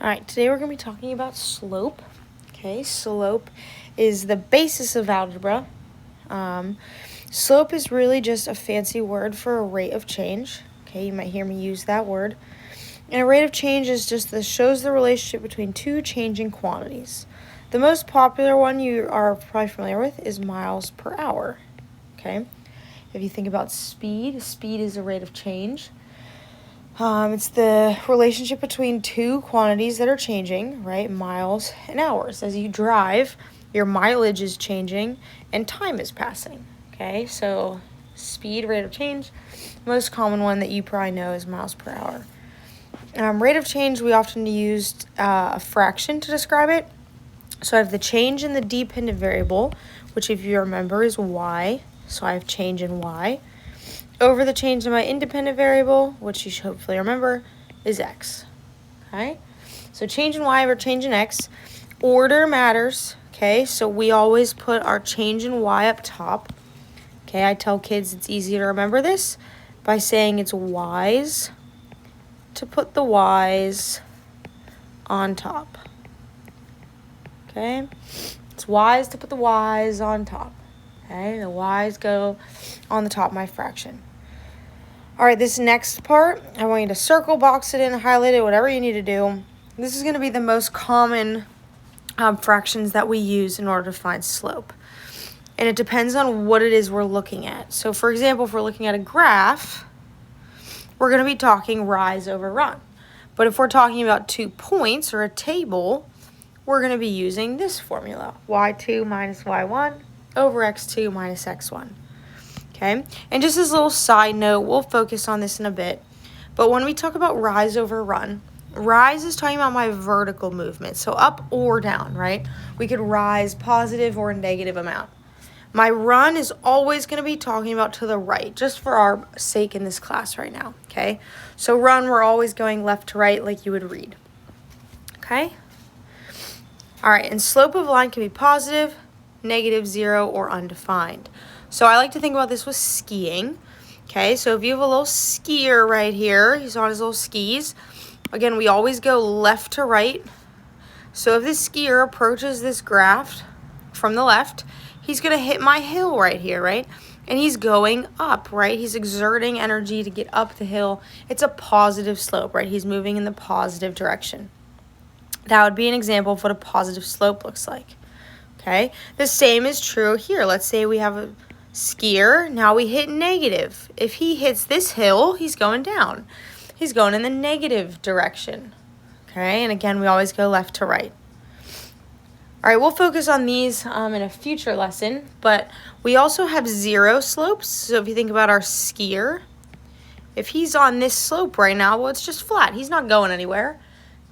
All right, today we're going to be talking about slope. Okay, slope is the basis of algebra. Slope is really just a fancy word for a rate of change. Okay, you might hear me use that word. And a rate of change is just shows the relationship between two changing quantities. The most popular one you are probably familiar with is miles per hour. Okay, if you think about speed is a rate of change. It's the relationship between two quantities that are changing, right? Miles and hours. As you drive, your mileage is changing and time is passing. Okay, so speed, rate of change. Most common one that you probably know is miles per hour. Rate of change, we often use a fraction to describe it. So I have the change in the dependent variable, which if you remember is y. So I have change in y, over the change in my independent variable, which you should hopefully remember, is x. Okay? So change in y over change in x. Order matters. Okay? So we always put our change in y up top. Okay? I tell kids it's easy to remember this by saying it's wise to put the y's on top. Okay? It's wise to put the y's on top. Okay? The y's go on the top of my fraction. All right, this next part, I want you to circle, box it in, highlight it, whatever you need to do. This is going to be the most common fractions that we use in order to find slope. And it depends on what it is we're looking at. So, for example, if we're looking at a graph, we're going to be talking rise over run. But if we're talking about 2 points or a table, we're going to be using this formula, y2 minus y1 over x2 minus x1. Okay, and just as a little side note, we'll focus on this in a bit. But when we talk about rise over run, rise is talking about my vertical movement, so up or down, right? We could rise positive or negative amount. My run is always going to be talking about to the right, just for our sake in this class right now, okay? So run, we're always going left to right like you would read, okay? All right, and slope of line can be positive, negative, 0, or undefined. So I like to think about this with skiing. Okay, so if you have a little skier right here, he's on his little skis. Again, we always go left to right. So if this skier approaches this graph from the left, he's going to hit my hill right here, right? And he's going up, right? He's exerting energy to get up the hill. It's a positive slope, right? He's moving in the positive direction. That would be an example of what a positive slope looks like. Okay, the same is true here. Let's say we have a skier, now we hit negative. If he hits this hill, he's going down. He's going in the negative direction. Okay, and again, we always go left to right. All right, we'll focus on these in a future lesson, but we also have 0 slopes. So if you think about our skier, if he's on this slope right now, well, it's just flat. He's not going anywhere.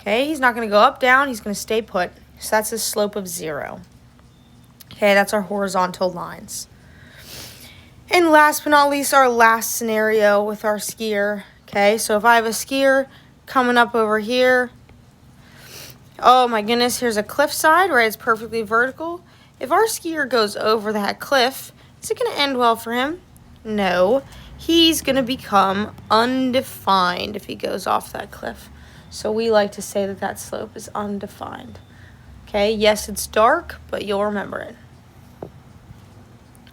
Okay, he's not going to go up, down. He's going to stay put. So that's a slope of 0. Okay, that's our horizontal lines. And last but not least, our last scenario with our skier. Okay, so if I have a skier coming up over here, oh my goodness, here's a cliffside, right? It's perfectly vertical. If our skier goes over that cliff, is it going to end well for him? No. He's going to become undefined if he goes off that cliff. So we like to say that that slope is undefined. Okay, yes, it's dark, but you'll remember it.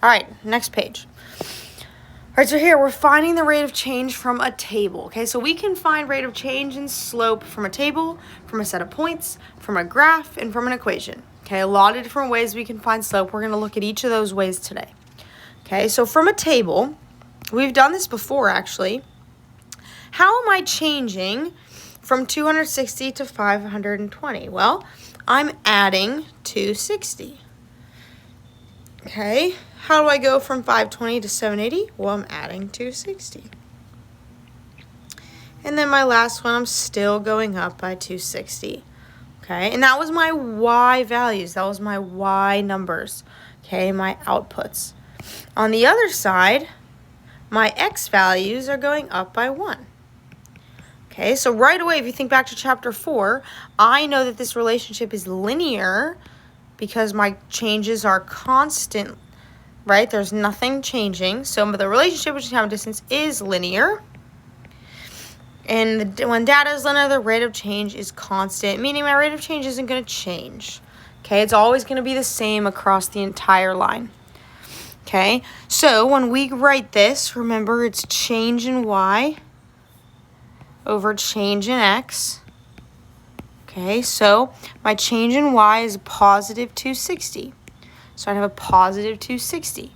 All right, next page. All right, so here we're finding the rate of change from a table. Okay, so we can find rate of change and slope from a table, from a set of points, from a graph, and from an equation. Okay, a lot of different ways we can find slope. We're going to look at each of those ways today. Okay, so from a table, we've done this before actually. How am I changing from 260 to 520? Well, I'm adding 260. Okay, how do I go from 520 to 780? Well, I'm adding 260. And then my last one, I'm still going up by 260. Okay, and that was my y values. That was my y numbers. Okay, my outputs. On the other side, my x values are going up by 1. Okay, so right away, if you think back to chapter 4, I know that this relationship is linear because my changes are constant, right? There's nothing changing. So the relationship between time and distance is linear. And when data is linear, the rate of change is constant, meaning my rate of change isn't going to change. Okay, it's always going to be the same across the entire line. Okay, so when we write this, remember it's change in y over change in x. Okay, so my change in y is positive 260. So I'd have a positive 260.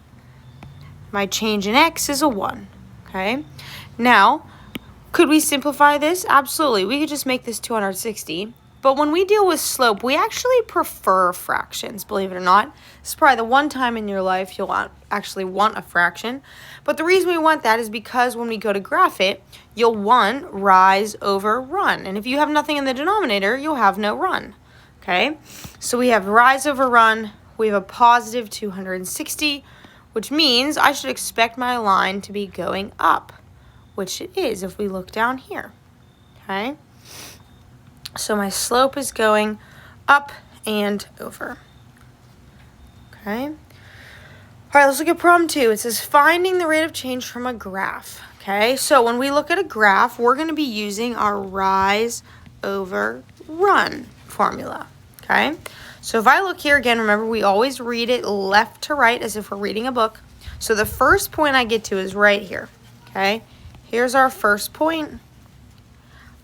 My change in x is a 1. Okay, now, could we simplify this? Absolutely. We could just make this 260. But when we deal with slope, we actually prefer fractions, believe it or not. This is probably the one time in your life you'll actually want a fraction. But the reason we want that is because when we go to graph it, you'll want rise over run. And if you have nothing in the denominator, you'll have no run. Okay? So we have rise over run. We have a positive 260, which means I should expect my line to be going up, which it is if we look down here. Okay? So my slope is going up and over. Okay. All right, let's look at problem 2. It says finding the rate of change from a graph. Okay, so when we look at a graph, we're going to be using our rise over run formula. Okay, so if I look here again, remember we always read it left to right as if we're reading a book. So the first point I get to is right here. Okay, here's our first point.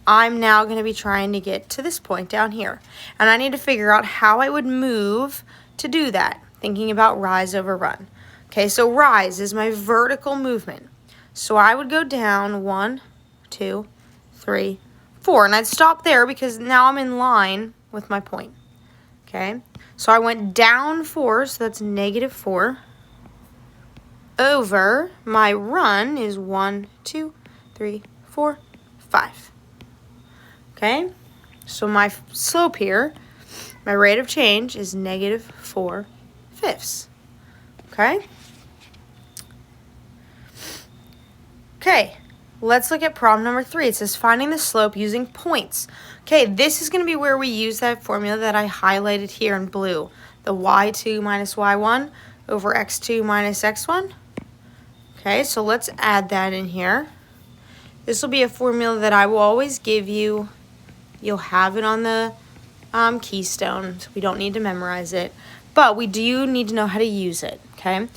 I'm now going to be trying to get to this point down here. And I need to figure out how I would move to do that, thinking about rise over run. Okay, so rise is my vertical movement. So I would go down 1, 2, 3, 4. And I'd stop there because now I'm in line with my point. Okay, so I went down 4, so that's negative 4. Over my run is 1, 2, 3, 4, 5. Okay, so my slope here, my rate of change is negative 4/5. Okay? Okay, let's look at problem number 3. It says finding the slope using points. Okay, this is going to be where we use that formula that I highlighted here in blue. The y2 minus y1 over x2 minus x1. Okay, so let's add that in here. This will be a formula that I will always give you. You'll have it on the keystone, so we don't need to memorize it. But we do need to know how to use it, okay?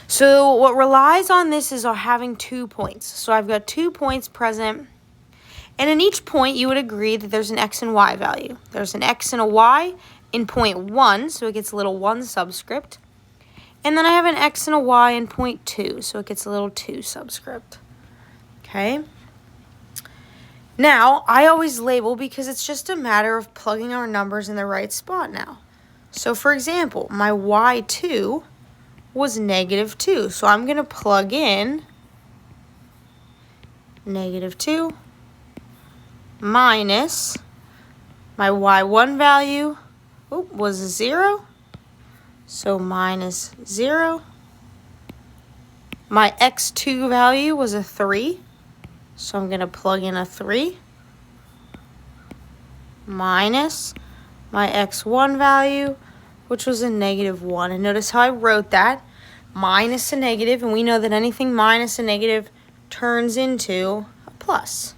So what relies on this is having 2 points. So I've got 2 points present. And in each point, you would agree that there's an x and y value. There's an x and a y in point 1, so it gets a little 1 subscript. And then I have an x and a y in point 2, so it gets a little 2 subscript. Okay? Now, I always label because it's just a matter of plugging our numbers in the right spot now. So, for example, my y2 was negative 2. So, I'm going to plug in negative 2 minus my y1 value was 0. So, minus 0. My x2 value was a 3. So I'm going to plug in a 3 minus my x1 value, which was a negative 1. And notice how I wrote that, minus a negative, and we know that anything minus a negative turns into a plus.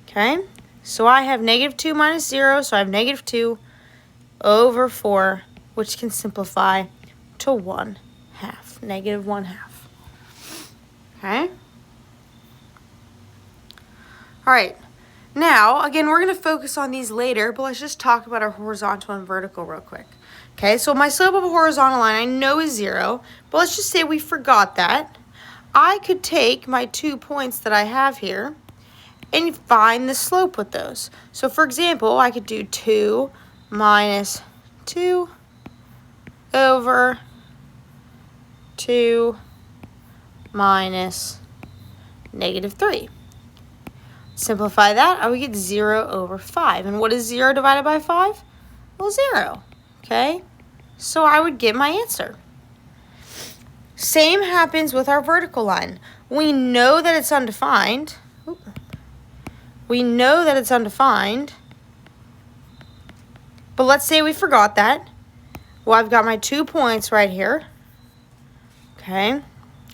Okay, so I have negative 2 minus 0, so I have negative 2 over 4, which can simplify to 1/2, negative 1/2. Okay. All right, now, again, we're going to focus on these later, but let's just talk about our horizontal and vertical real quick. Okay, so my slope of a horizontal line I know is 0, but let's just say we forgot that. I could take my 2 points that I have here and find the slope with those. So, for example, I could do 2 minus 2 over 2 minus negative 3. Simplify that, I would get 0 over 5. And what is 0 divided by 5? Well, 0. Okay? So I would get my answer. Same happens with our vertical line. We know that it's undefined. We know that it's undefined. But let's say we forgot that. Well, I've got my 2 points right here. Okay?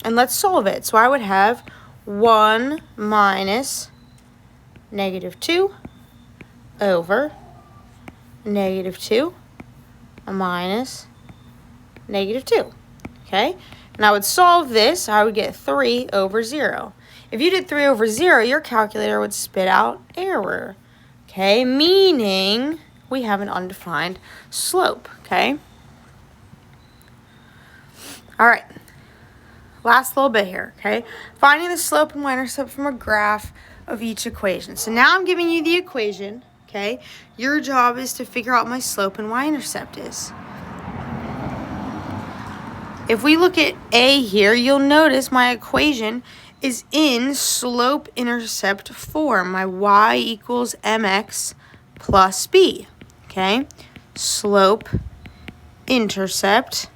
And let's solve it. So I would have 1 minus -2 over -2 minus -2. Okay? And I would solve this. I would get 3 over 0. If you did 3 over 0, your calculator would spit out error. Okay? Meaning we have an undefined slope. Okay? All right. Last little bit here. Okay? Finding the slope and y-intercept from a graph of each equation. So now I'm giving you the equation. Okay? Your job is to figure out my slope and y-intercept is. If we look at A here, you'll notice my equation is in slope-intercept form. My y equals mx plus b. Okay? Slope-intercept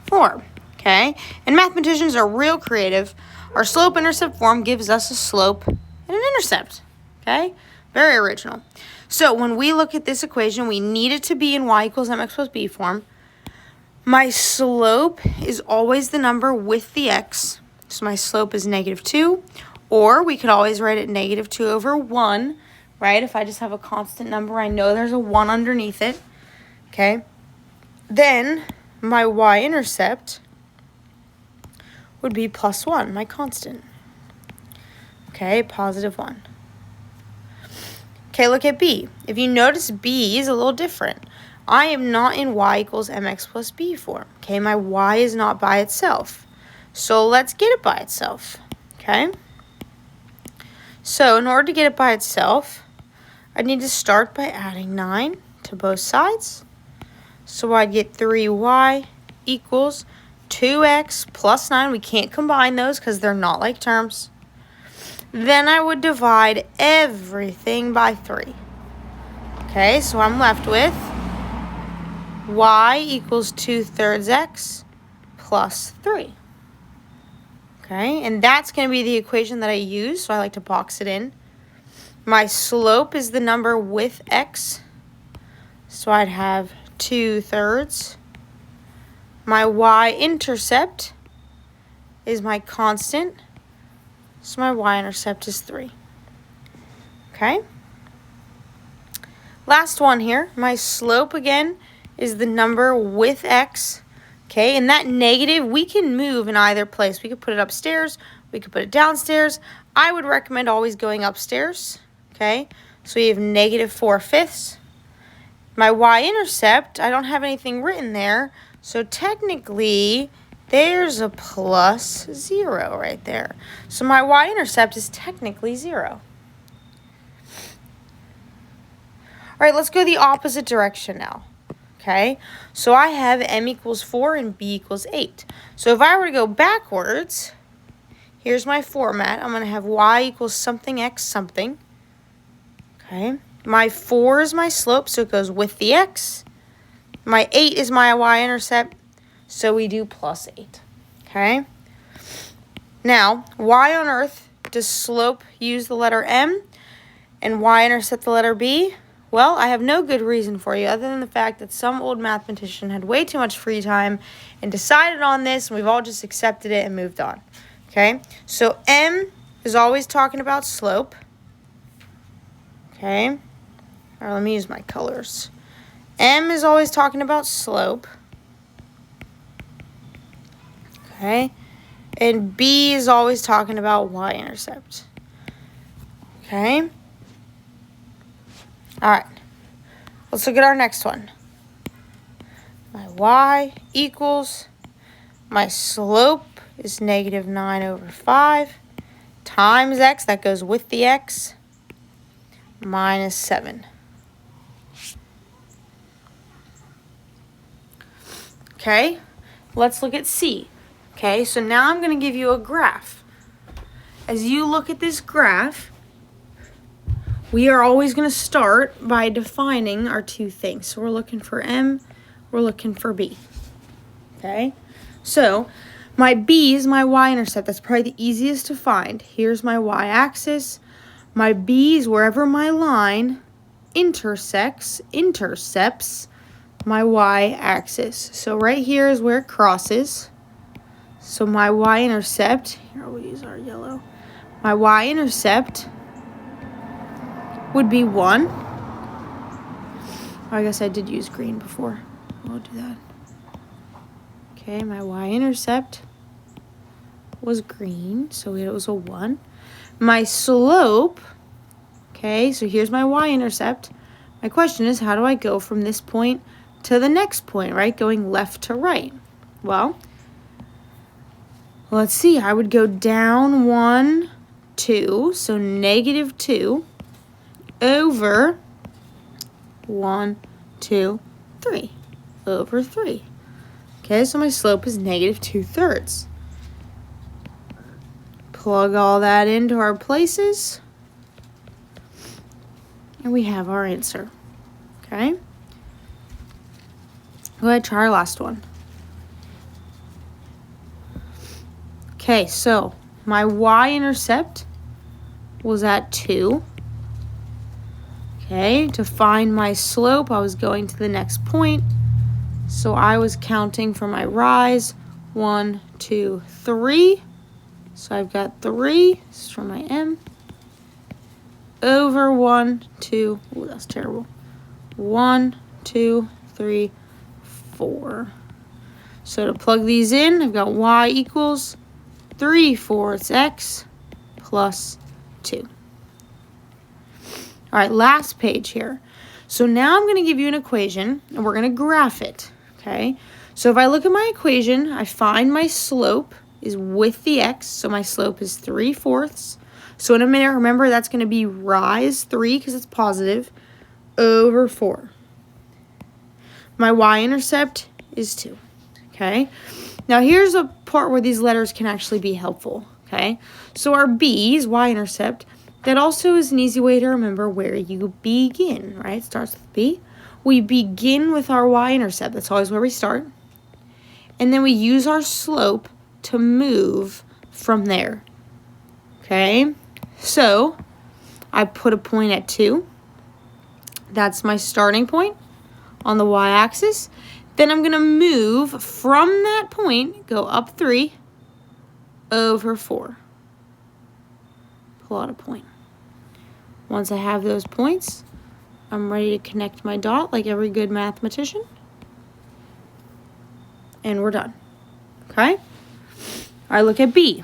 form. Okay? And mathematicians are real creative. Our slope-intercept form gives us a slope and an intercept. Okay? Very original. So when we look at this equation, we need it to be in y equals mx plus b form. My slope is always the number with the x. So my slope is -2. Or we could always write it -2 over 1, right? If I just have a constant number, I know there's a 1 underneath it. Okay? Then my y-intercept would be +1, my constant. Okay, +1. Okay, look at B. If you notice, B is a little different. I am not in y equals mx plus b form. Okay, my y is not by itself. So let's get it by itself. Okay? So in order to get it by itself, I need to start by adding 9 to both sides. So I'd get 3y equals 2x plus 9. We can't combine those because they're not like terms. Then I would divide everything by 3. Okay, so I'm left with y equals 2/3 x plus 3. Okay, and that's going to be the equation that I use, so I like to box it in. My slope is the number with x, so I'd have 2/3. My y-intercept is my constant, so my y-intercept is 3. Okay? Last one here, my slope again is the number with x, okay? And that negative, we can move in either place. We could put it upstairs, we could put it downstairs. I would recommend always going upstairs, okay? So we have -4/5. My y-intercept, I don't have anything written there, so technically there's a +0 right there. So my y-intercept is technically 0. All right, let's go the opposite direction now. Okay, so I have m equals 4 and b equals 8. So if I were to go backwards, here's my format. I'm going to have y equals something x something. Okay, my 4 is my slope, so it goes with the x. My 8 is my y-intercept, so we do +8. Okay, now, why on earth does slope use the letter m and y-intercept the letter b? Well, I have no good reason for you other than the fact that some old mathematician had way too much free time and decided on this, and we've all just accepted it and moved on. Okay, so m is always talking about slope. Okay, or let me use my colors. M is always talking about slope. Okay, and B is always talking about y-intercept. Okay. All right, let's look at our next one. My y equals, my slope is -9 over 5 times x, that goes with the x, minus 7. Okay, let's look at C. Okay, so now I'm going to give you a graph. As you look at this graph, we are always going to start by defining our two things. So we're looking for M, we're looking for B. Okay, so my B is my y-intercept. That's probably the easiest to find. Here's my y-axis. My B is wherever my line intercepts my y-axis. So right here is where it crosses. So my y-intercept, here we'll use our yellow. My y-intercept would be 1. I guess I did use green before. I'll do that. Okay, my y-intercept was green, so it was a 1. My slope, okay, so here's my y-intercept. My question is, how do I go from this point to the next point, right? Going left to right. Well, let's see. I would go down 1, 2, so negative 2 over 1, 2, 3 over 3. Okay, so my slope is negative 2/3. Plug all that into our places, and we have our answer. Okay? Go ahead, try our last one. Okay, so my y-intercept was at 2. Okay, to find my slope, I was going to the next point. So I was counting for my rise. 1, 2, 3. So I've got 3. This is for my m. Over 1, 2. Oh, that's terrible. 1, 2, 3, 4. So to plug these in, I've got y equals 3/4 x plus 2. All right, last page here. So now I'm going to give you an equation, and we're going to graph it, okay? So if I look at my equation, I find my slope is with the x, so my slope is 3/4. So in a minute, remember, that's going to be rise 3 because it's positive over 4. My y-intercept is 2, okay? Now here's a part where these letters can actually be helpful, okay? So our b is y-intercept. That also is an easy way to remember where you begin, right? It starts with B. We begin with our y-intercept. That's always where we start. And then we use our slope to move from there, okay? So I put a point at 2. That's my starting point on the y-axis. Then I'm going to move from that point, go up 3 over 4. Plot a point. Once I have those points, I'm ready to connect my dot like every good mathematician. And we're done. Okay? All right, look at B.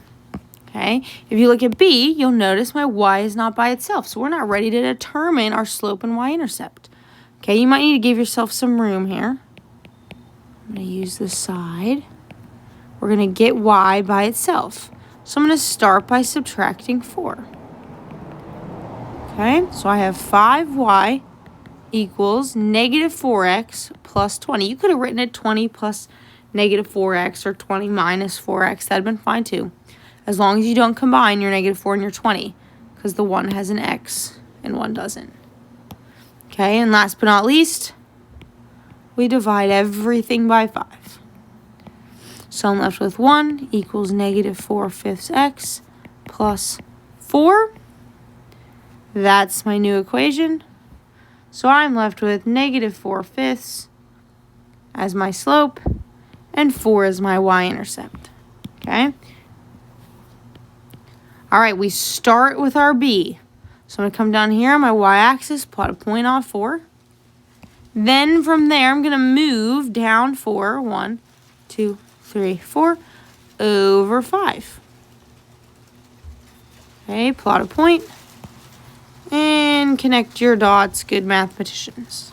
Okay? If you look at B, you'll notice my y is not by itself. So we're not ready to determine our slope and y-intercept. Okay, you might need to give yourself some room here. I'm going to use this side. We're going to get y by itself. So I'm going to start by subtracting 4. Okay, so I have 5y equals negative 4x plus 20. You could have written it 20 plus negative 4x or 20 minus 4x. That would have been fine too. As long as you don't combine your negative 4 and your 20, because the one has an x and one doesn't. Okay, and last but not least, we divide everything by 5. So I'm left with 1 equals negative 4/5 x plus 4. That's my new equation. So I'm left with negative 4/5 as my slope and 4 as my y-intercept. Okay? All right, we start with our B. So I'm going to come down here on my y-axis, plot a point off 4. Then from there, I'm going to move down 4, 1, 2, 3, 4, over 5. Okay, plot a point. And connect your dots, good mathematicians.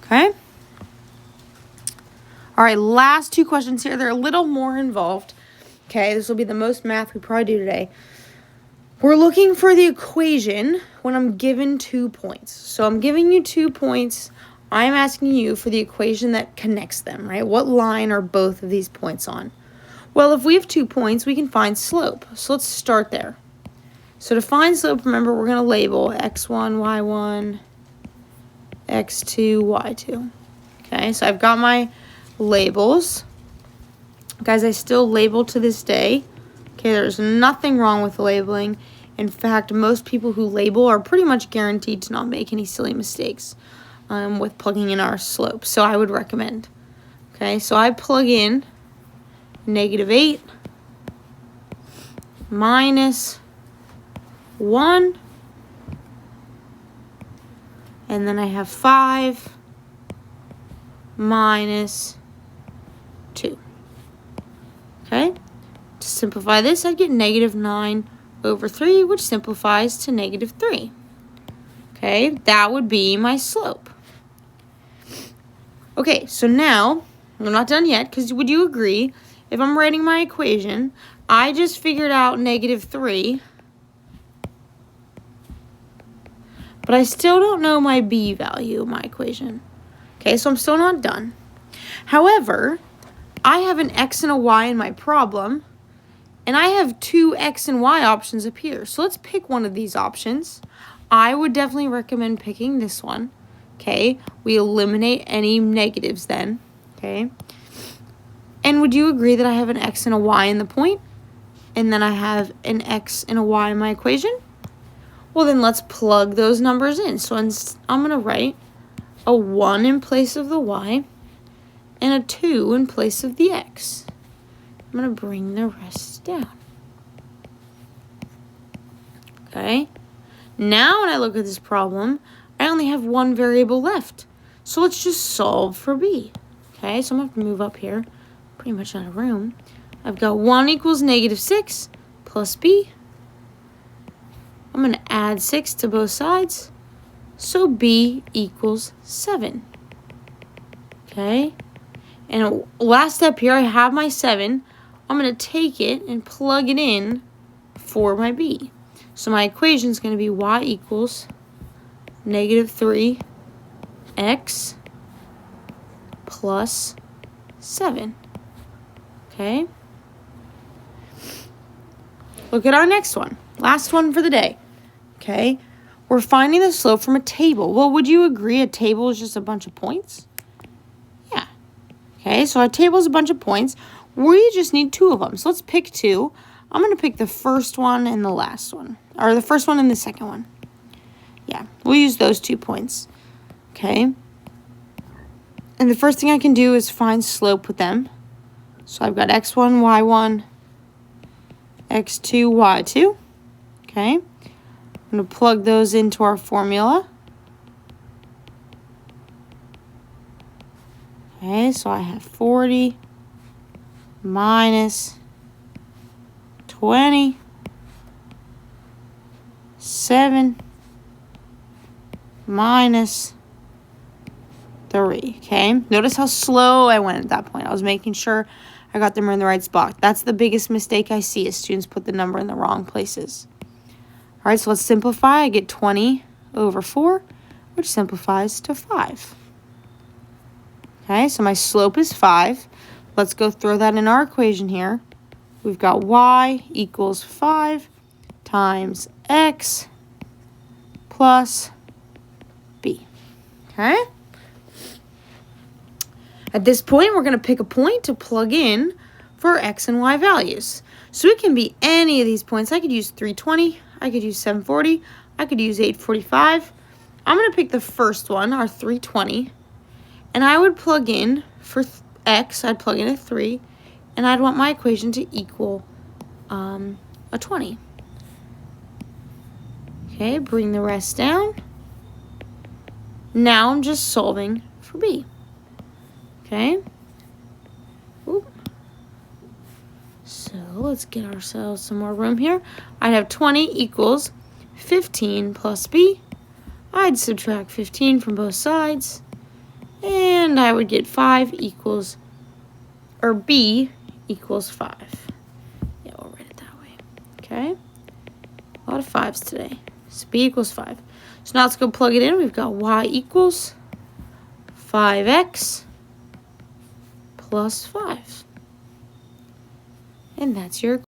Okay? All right, last 2 questions here. They're a little more involved. Okay, this will be the most math we probably do today. We're looking for the equation when I'm given 2 points. So I'm giving you 2 points. I'm asking you for the equation that connects them, right? What line are both of these points on? Well, if we have 2 points, we can find slope. So let's start there. So to find slope, remember, we're going to label x1, y1, x2, y2. Okay, so I've got my labels. Guys, I still label to this day. Okay, there's nothing wrong with labeling. In fact, most people who label are pretty much guaranteed to not make any silly mistakes with plugging in our slope. So I would recommend. Okay, so I plug in negative 8 minus 1 And then I have 5 minus 2. Okay? To simplify this, I'd get negative 9 over 3, which simplifies to negative 3. Okay, that would be my slope. Okay, so now, I'm not done yet, because would you agree, if I'm writing my equation, I just figured out negative 3, but I still don't know my b value of my equation. Okay, so I'm still not done. However, I have an x and a y in my problem, and I have 2 x and y options up here. So let's pick one of these options. I would definitely recommend picking this one. Okay, we eliminate any negatives then. Okay, and would you agree that I have an x and a y in the point, and then I have an x and a y in my equation? Well, then let's plug those numbers in. So I'm going to write a 1 in place of the y and a 2 in place of the x. I'm going to bring the rest down. Okay. Now when I look at this problem, I only have one variable left. So let's just solve for b. Okay, so I'm going to have to move up here. Pretty much out of room. I've got 1 equals negative 6 plus b. I'm going to add 6 to both sides. So b equals 7. Okay. And last step here, I have my 7. I'm going to take it and plug it in for my b. So my equation is going to be y equals negative 3x plus 7. Okay. Look at our next one. Last one for the day. Okay. We're finding the slope from a table. Well, would you agree a table is just a bunch of points? Yeah. Okay, so our table is a bunch of points. We just need 2 of them. So let's pick 2. I'm going to pick the first one and the last one. Or the first one and the second one. Yeah, we'll use those 2 points. Okay. And the first thing I can do is find slope with them. So I've got x1, y1, x2, y2. Okay. I'm going to plug those into our formula. Okay, so I have 40 minus 20, 7 minus 3. Okay, notice how slow I went at that point. I was making sure I got them in the right spot. That's the biggest mistake I see is students put the number in the wrong places. All right, so let's simplify. I get 20 over 4, which simplifies to 5. Okay, so my slope is 5. Let's go throw that in our equation here. We've got y equals 5 times x plus b. Okay? At this point, we're going to pick a point to plug in for x and y values. So it can be any of these points. I could use 320. I could use 740. I could use 845. I'm going to pick the first one, our 320. And I would plug in for x, I'd plug in a 3. And I'd want my equation to equal a 20. Okay, bring the rest down. Now I'm just solving for b. Okay. Oop. So let's get ourselves some more room here. I'd have 20 equals 15 plus b. I'd subtract 15 from both sides. And I would get 5 equals, or b equals 5. Yeah, we'll write it that way. Okay. A lot of 5s today. So b equals 5. So now let's go plug it in. We've got y equals 5x plus 5. And that's your equation.